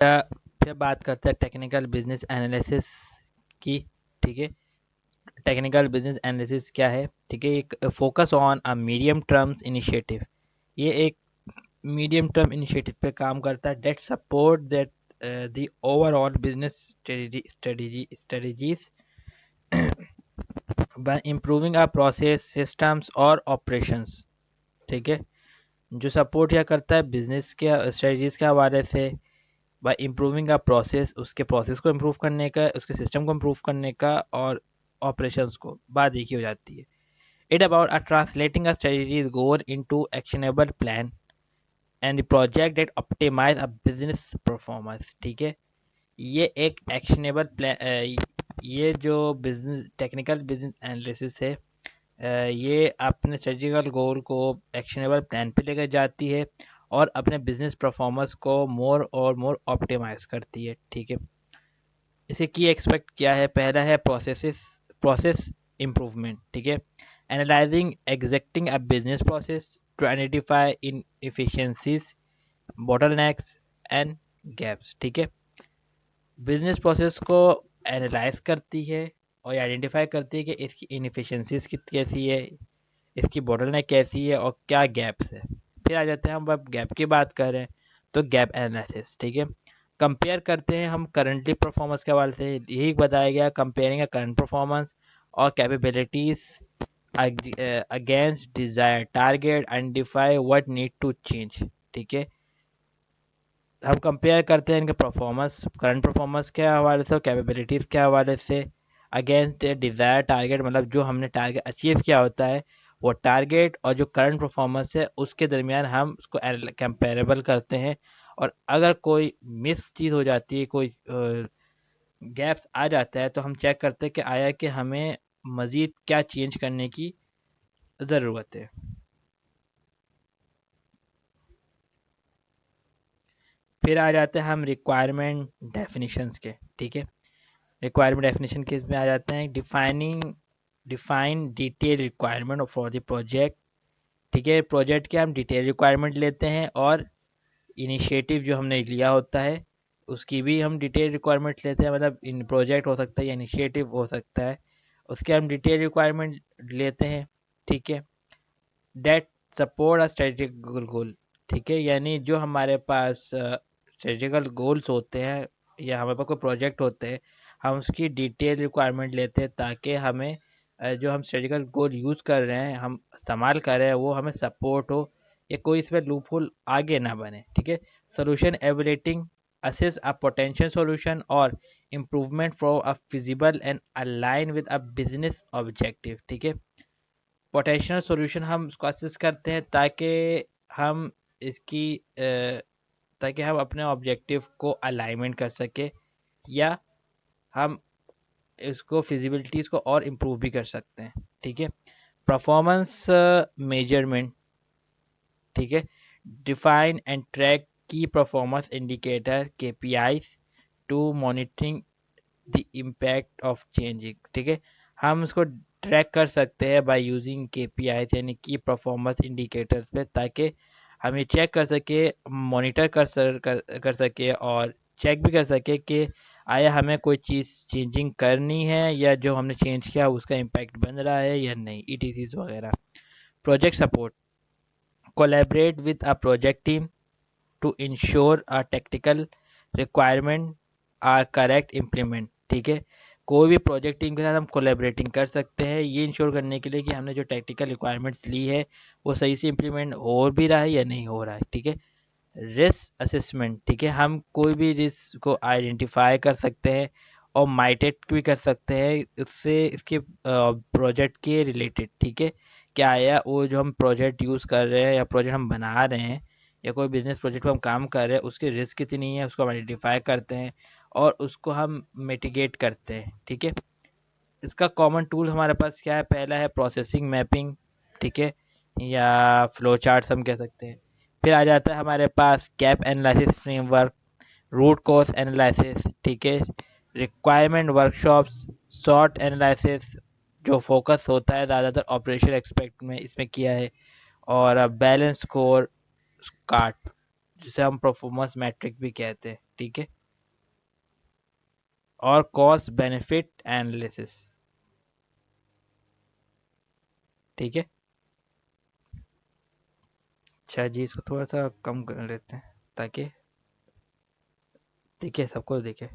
फिर बात करते हैं टेक्निकल बिजनेस एनालिसिस की। ठीक है, टेक्निकल बिजनेस एनालिसिस क्या है? ठीक है, एक focus on a medium terms initiative. ये एक मीडियम टर्म इनिशिएटिव पे काम करता है, that support that the overall business strategies by improving our process systems और ऑपरेशंस। ठीक है, जो सपोर्ट या करता है बिजनेस के स्ट्रेटजीज के हवाले से बाय इम्प्रूविंग अ प्रोसेस, उसके प्रोसेस को इम्प्रूव करने का, उसके सिस्टम को इम्प्रूव करने का, और ऑपरेशंस को बात एक ही हो जाती है। It about a translating a strategies goal into actionable plan and the project that optimise a business performance. ठीक है, ये एक एक्शनेबल प्लान, ये जो बिजनेस टेक्निकल बिजनेस एनालिसिस है, ये अपने स्ट्रेटजिकल गोल को एक्शनेबल प्लान पे लेकर जाती है और अपने बिजनेस परफॉर्मेंस को मोर और मोर ऑप्टिमाइज करती है। ठीक है, इसे की एक्सपेक्ट क्या है? पहला है प्रोसेस इम्प्रूवमेंट। ठीक है, analysing exacting a business process to identify inefficiencies, bottlenecks and gaps. ठीक है, बिजनेस प्रोसेस को एनालाइज करती है और आइडेंटिफाई करती है कि इसकी इनएफिशिएंसीज कैसी है, इसकी बॉटलनेक कैसी है और क्या गैप्स है। फिर आ जाते हैं, हम अब गैप की बात कर रहे हैं तो गैप एनालिसिस। ठीक है, कंपेयर करते हैं हम करंटली परफॉर्मेंस के हवाले से, यही बताया गया, कंपेयरिंग करंट परफॉर्मेंस और capabilities against desire target, identify what need to change. ठीक है, हम कंपेयर करते हैं इनके परफॉर्मेंस, करंट परफॉर्मेंस के हवाले से और कैपेबिलिटीज़ के हवाले से अगेंस्ट डिज़ायर टारगेट, मतलब जो हमने टारगेट अचीव किया होता है वो टारगेट और जो करंट परफॉर्मेंस है उसके दरमियान हम उसको कंपेरेबल करते हैं। और अगर कोई मिस चीज़ हो जाती है, कोई गैप्स आ जाता है, तो हम चेक करते हैं कि आया कि हमें मज़ीद क्या चेंज करने की ज़रूरत है। फिर आ जाते हैं हम रिक्वायरमेंट डेफिनेशंस के। ठीक है, रिक्वायरमेंट डेफिनेशन किस में आ जाते हैं? Define detail requirement for the project. ठीक है, प्रोजेक्ट के हम डिटेल रिक्वायरमेंट लेते हैं और इनिशिएटिव जो हमने लिया होता है उसकी भी हम डिटेल रिक्वायरमेंट लेते हैं, मतलब इन प्रोजेक्ट हो सकता है या इनिशिएटिव हो सकता है, उसके हम डिटेल रिक्वायरमेंट लेते हैं। ठीक है, डेट सपोर्ट अ स्ट्रेटेजिक गोल। ठीक है, यानी जो हमारे पास स्ट्रेटेजिकल गोल्स होते हैं या हमारे पास कोई प्रोजेक्ट होते हैं, हम उसकी डिटेल रिक्वायरमेंट लेते हैं ताकि हमें जो हम स्ट्रेटेजिकल गोल यूज़ कर रहे हैं, हम इस्तेमाल कर रहे हैं, वो हमें सपोर्ट हो या कोई इसमें लूप होल आगे ना बने। ठीक है, solution evaluating assess a potential solution और improvement for a feasible and align with a business objective. ठीक है, पोटेंशियल सॉल्यूशन हम उसको असेस करते हैं हम इसकी ताकि हम अपने ऑब्जेक्टिव को अलाइनमेंट कर सके या हम इसको फिजिबिलिटीज को और इम्प्रूव भी कर सकते हैं। ठीक है, परफॉर्मेंस मेजरमेंट। ठीक है, डिफाइन एंड ट्रैक की performance indicator KPIs to monitoring the impact of changing. ठीक है, हम उसको ट्रैक कर सकते हैं बाय यूजिंग केपीआई यानी की परफॉर्मेंस इंडिकेटर्स पे, ताकि हम ये चेक कर सके, मॉनिटर कर सके और चेक भी कर सके कि आया हमें कोई चीज़ चेंजिंग करनी है या जो हमने चेंज किया उसका इम्पैक्ट बन रहा है या नहीं, ईटीसीज वगैरह। Project support, collaborate with a project team to ensure a technical requirement are correct implement. ठीक है, कोई भी प्रोजेक्ट टीम के साथ हम कोलैबोरेटिंग कर सकते हैं ये इंश्योर करने के लिए कि हमने जो टेक्निकल रिक्वायरमेंट्स ली है वो सही से इम्प्लीमेंट हो भी रहा है या नहीं हो रहा है। ठीक है, रिस्क असेसमेंट। ठीक है, हम कोई भी रिस्क को आइडेंटिफाई कर सकते हैं और माइटेट भी कर सकते हैं उससे इसके प्रोजेक्ट के रिलेटेड। ठीक है, क्या आया वो जो हम प्रोजेक्ट यूज़ कर रहे हैं या प्रोजेक्ट हम बना रहे हैं या कोई बिजनेस प्रोजेक्ट पर हम काम कर रहे हैं उसकी रिस्क कितनी है उसको हम आइडेंटिफाई करते हैं और उसको हम मिटिगेट करते हैं। ठीक है, इसका कॉमन टूल हमारे पास क्या है? पहला है प्रोसेसिंग मैपिंग। ठीक है, या फ्लो चार्ट्स हम कह सकते हैं। फिर आ जाता है हमारे पास gap analysis framework, root cause analysis. ठीक है, रिक्वायरमेंट वर्कशॉप्स, शॉर्ट एनालिसिस जो फोकस होता है ज़्यादातर ऑपरेशन एक्सपेक्ट में इसमें किया है, और बैलेंस स्कोर कार्ड। जिसे हम परफॉर्मेंस मैट्रिक भी कहते हैं, ठीक है, और कॉस्ट बेनिफिट एनालिसिस, ठीक है। अच्छा जी, इसको थोड़ा सा कम कर लेते हैं ताकि दिखे, सबको दिखे,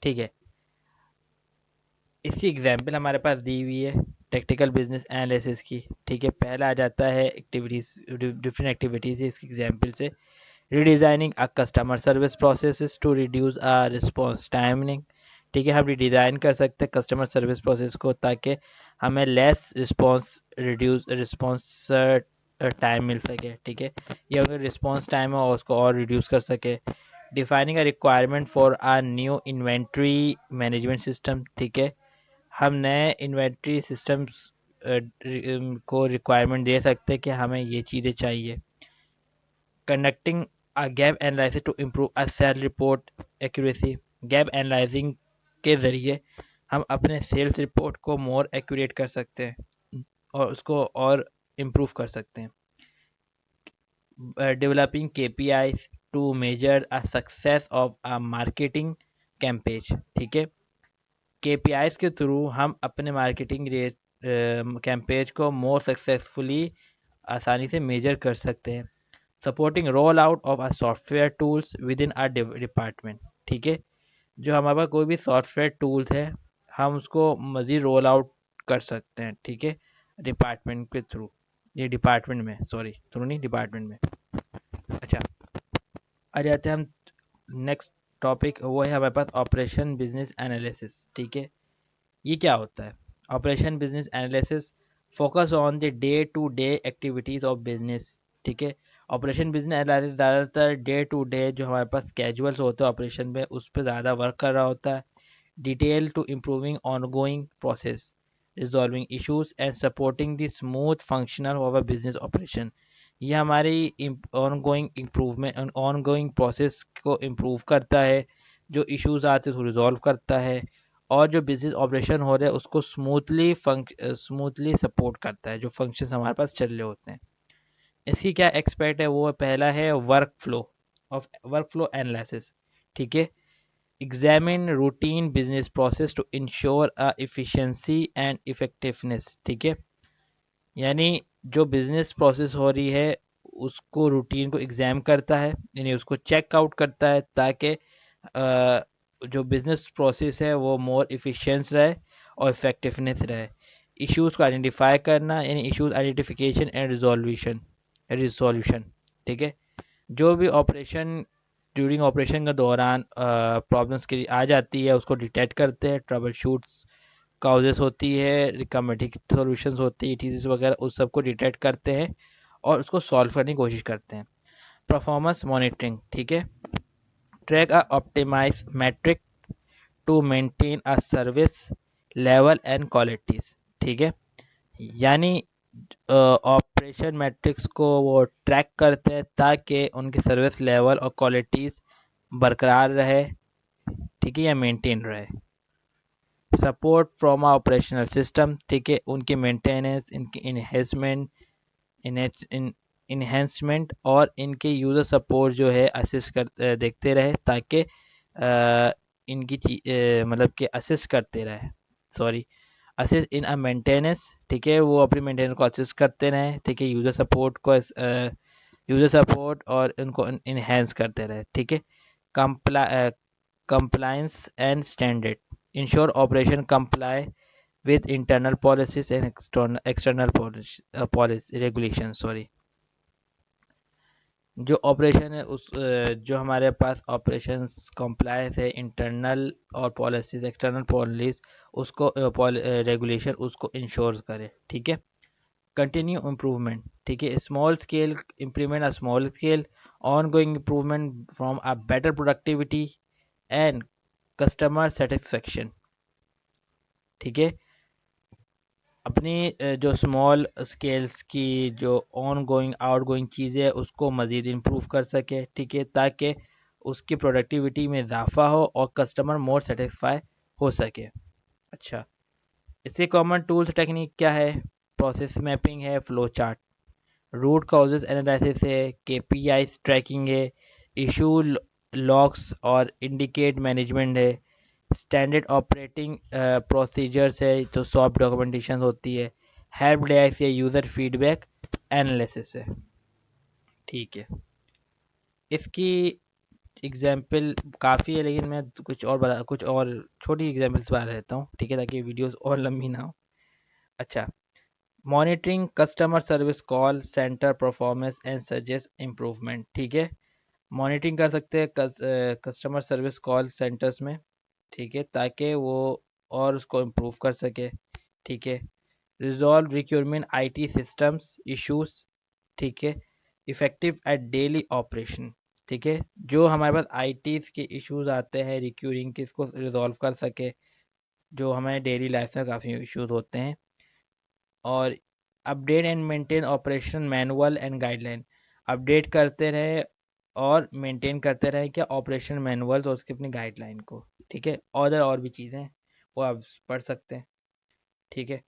ठीक है। इसकी एग्जाम्पल हमारे पास दी हुई है टेक्निकल बिजनेस एनालिसिस की, ठीक है। पहला आ जाता है एक्टिविटीज, डिफरेंट एक्टिविटीज है इसकी एग्जाम्पल से। redesigning a customer service processes to reduce a response timing, ठीक है। हम रिडिज़ाइन कर सकते हैं कस्टमर सर्विस प्रोसेस को ताकि हमें लेस रिस्पॉन्स टाइम मिल सके, ठीक है, या अगर रिस्पॉन्स टाइम है और उसको और रिड्यूस कर सके। Defining a requirement for a new inventory management system, ठीक है, हम नए इन्वेंट्री सिस्टम्स को रिक्वायरमेंट दे सकते हैं कि हमें ये चीज़ें चाहिए। conducting a gap analysis to improve a sales report accuracy, gap analysing के ज़रिए हम अपने सेल्स रिपोर्ट को मोर एक्यूरेट कर सकते हैं और उसको और इम्प्रूव कर सकते हैं। Developing KPIs to measure a success of a marketing campaign, ठीक है। KPIs के थ्रू हम अपने मार्केटिंग कैंपेज को मोर सक्सेसफुली आसानी से मेजर कर सकते हैं। Supporting roll out of a software tools with in a department, ठीक है। जो हमारे पास कोई भी सॉफ्टवेयर टूल्स है हम उसको मज़ीद रोल आउट कर सकते हैं, ठीक है, डिपार्टमेंट के थ्रू, ये डिपार्टमेंट में, सॉरी थ्रू नहीं, डिपार्टमेंट में। अच्छा, आ जाते हैं हम नेक्स्ट टॉपिक, वो है हमारे पास ऑपरेशन बिजनेस एनालिसिस, ठीक है। ये क्या होता है? Operation business analysis focus on the day to day activities of business, ठीक है। ऑपरेशन बिजनेस एनालिसिस ज़्यादातर डे टू डे जो हमारे पास कैजुअल्स होते हैं ऑपरेशन में उस पर ज़्यादा वर्क कर रहा होता है। Detail to improving ongoing process, resolving issues and supporting the smooth functional of a business operation. ये हमारी ऑनगोइंग इम्प्रूवमेंट, ऑनगोइंग प्रोसेस को इम्प्रूव करता है, जो इश्यूज आते हैं उसको रिजॉल्व करता है, और जो बिजनेस ऑपरेशन हो रहा है उसको स्मूथली सपोर्ट करता है, जो फंक्शंस हमारे पास चल रहे होते हैं। इसकी क्या एक्सपर्ट है, वो पहला है वर्क फ्लो एनालिसिस, ठीक है। Examine routine business process to ensure a efficiency and effectiveness, ठीक है। यानी जो बिजनेस प्रोसेस हो रही है उसको रूटीन को एग्जाम करता है, यानी उसको चेक आउट करता है ताकि जो बिजनेस प्रोसेस है वो मोर इफ़िशिएंट रहे और इफेक्टिवनेस रहे। इश्यूज को आइडेंटिफाई करना, यानी इश्यूज आइडेंटिफिकेशन एंड रिजोल्यूशन, ठीक है। जो भी ऑपरेशन ड्यूरिंग ऑपरेशन के दौरान प्रॉब्लम्स की आ जाती है उसको डिटेक्ट करते हैं, ट्रबल शूट्स काउजेस होती है, रिकमेडिक सॉल्यूशंस होती है, टीसीस वगैरह, उस सब को डिटेक्ट करते हैं और उसको सॉल्व करने की कोशिश करते हैं। परफॉर्मेंस मॉनिटरिंग, ठीक है। Track a optimise metric to maintain a service level and qualities, ठीक है। यानी ऑपरेशन मैट्रिक्स को वो ट्रैक करते हैं ताकि उनकी सर्विस लेवल और क्वालिटीज़ बरकरार रहे, ठीक है, या मेंटेन रहे। Support from a operational system, ठीक है, उनकी मेंटेनेंस, इनकी इन्हेंसमेंट और इनके यूज़र सपोर्ट जो है असिस्ट कर देखते रहे ताकि मतलब कि असिस्ट करते रहे, sorry, assist in a maintenance, ठीक है, वो अपनी मेंटेनेंस को असिस्ट करते रहे, ठीक है, यूज़र सपोर्ट और उनको इन्हेंस करते रहे, ठीक है। Compliance and standard, ensure operation comply with internal policies and external policy regulation, sorry. जो ऑपरेशन है जो हमारे पास ऑपरेशंस कॉम्प्लायंस है इंटरनल और पॉलिसीज एक्सटर्नल पॉलिसीज उसको रेगुलेशन उसको इंश्योर करे, ठीक है। कंटिन्यू इम्प्रूवमेंट, ठीक है, small scale implement a small scale on going improvement from a better productivity and customer satisfaction, ठीक है। अपनी जो स्मॉल स्केल्स की जो ऑन गोइंग आउट गोइंग चीज़ें हैं उसको मज़ीद इम्प्रूव कर सके, ठीक है, ताकि उसकी प्रोडक्टिविटी में इजाफा हो और कस्टमर मोर सेटिस्फाई हो सके। अच्छा, इसके कॉमन टूल्स टेक्निक क्या है? प्रोसेस मैपिंग है, flow chart, root causes analysis है, केपीआई ट्रैकिंग है, इशू लॉग्स और इंडिकेट मैनेजमेंट है, स्टैंडर्ड ऑपरेटिंग प्रोसीजर्स है तो सॉफ्ट डॉक्यूमेंटेशन होती है, हेल्प डेस्क या यूज़र फीडबैक एनालिसिस है। ठीक है, इसकी एग्जाम्पल काफ़ी है लेकिन मैं कुछ और छोटी एग्जाम्पल्स बता देता हूँ, ठीक है, ताकि वीडियोस और लंबी ना हो। अच्छा, monitoring customer service call centre performance and suggest improvement. ठीक है, मॉनिटरिंग कर सकते हैं कस्टमर सर्विस कॉल सेंटर्स में, ठीक है, ताकि वो और उसको इम्प्रूव कर सके। ठीक है, resolve requirement IT systems issues. ठीक है, इफेक्टिव एट डेली ऑपरेशन। ठीक है, जो हमारे पास आईटी के इश्यूज आते हैं रिक्यूरिंग के, इसको रिजॉल्व कर सके, जो हमारे डेली लाइफ में काफ़ी इश्यूज होते हैं। और update and maintain operation manual and guideline, update करते रहे और मेंटेन करते रहे क्या ऑपरेशन मैनुअल और उसकी अपनी गाइडलाइन को। ठीक है, और भी चीज़ें वो आप पढ़ सकते हैं। ठीक है,